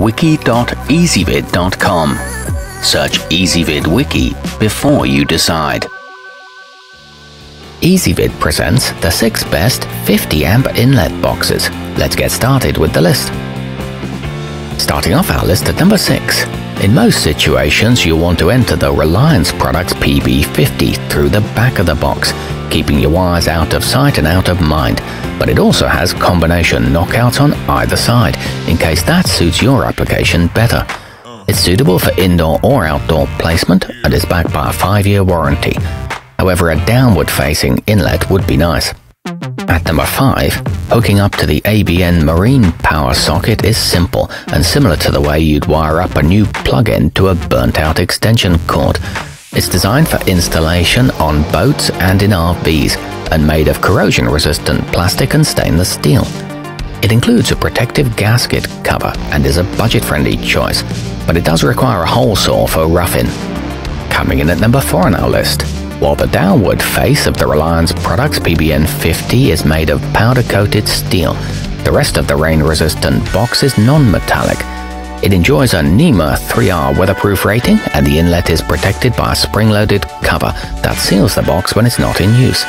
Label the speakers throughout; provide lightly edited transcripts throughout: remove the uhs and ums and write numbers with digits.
Speaker 1: wiki.ezvid.com. Search Ezvid Wiki before you decide. Ezvid presents the 6 best 50 amp inlet boxes. Let's get started with the list. Starting off our list at number 6. In most situations, you'll want to enter the Reliance Products PB50 through the back of the box, keeping your wires out of sight and out of mind, but it also has combination knockouts on either side, in case that suits your application better. It's suitable for indoor or outdoor placement and is backed by a 5-year warranty. However, a downward-facing inlet would be nice. At number 5, hooking up to the ABN Marine power socket is simple and similar to the way you'd wire up a new plug-in to a burnt-out extension cord. It's designed for installation on boats and in RVs and made of corrosion-resistant plastic and stainless steel. It includes a protective gasket cover and is a budget-friendly choice, but it does require a hole saw for roughing. Coming in at number 4 on our list. While the downward face of the Reliance Products PBN50 is made of powder-coated steel, the rest of the rain-resistant box is non-metallic. It enjoys a NEMA 3R weatherproof rating, and the inlet is protected by a spring-loaded cover that seals the box when it's not in use.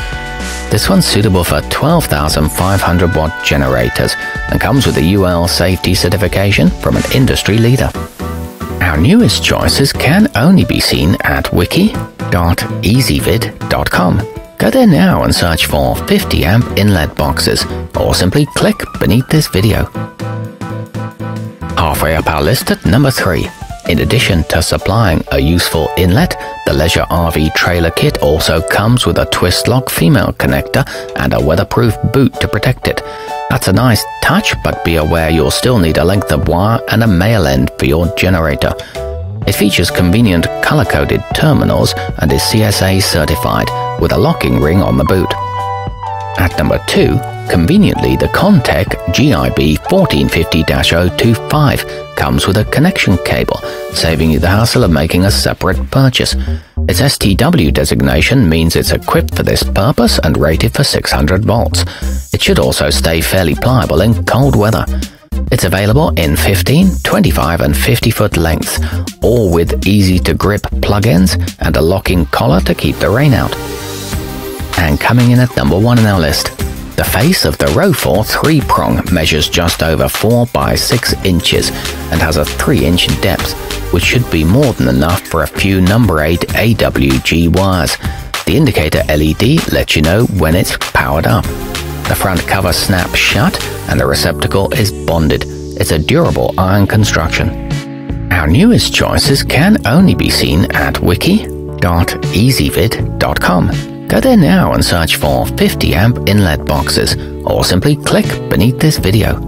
Speaker 1: This one's suitable for 12,500 watt generators and comes with a UL safety certification from an industry leader. Our newest choices can only be seen at wiki.ezvid.com. Go there now and search for 50 amp inlet boxes, or simply click beneath this video. Halfway up our list at number 3. In addition to supplying a useful inlet, the Leisure RV trailer kit also comes with a twist lock female connector and a weatherproof boot to protect it. That's a nice touch, but be aware you'll still need a length of wire and a male end for your generator. It features convenient color-coded terminals and is CSA certified with a locking ring on the boot. At number 2, conveniently, the Contec GIB 1450-025 comes with a connection cable, saving you the hassle of making a separate purchase. Its STW designation means it's equipped for this purpose and rated for 600 volts. It should also stay fairly pliable in cold weather. It's available in 15, 25 and 50-foot lengths, all with easy-to-grip plug-ins and a locking collar to keep the rain out. And coming in at number 1 on our list. The face of the Rofor 3-prong measures just over 4 by 6 inches and has a 3-inch depth, which should be more than enough for a few number 8 AWG wires. The indicator LED lets you know when it's powered up. The front cover snaps shut and the receptacle is bonded. It's a durable iron construction. Our newest choices can only be seen at wiki.ezvid.com. Go there now and search for 50 amp inlet boxes, or simply click beneath this video.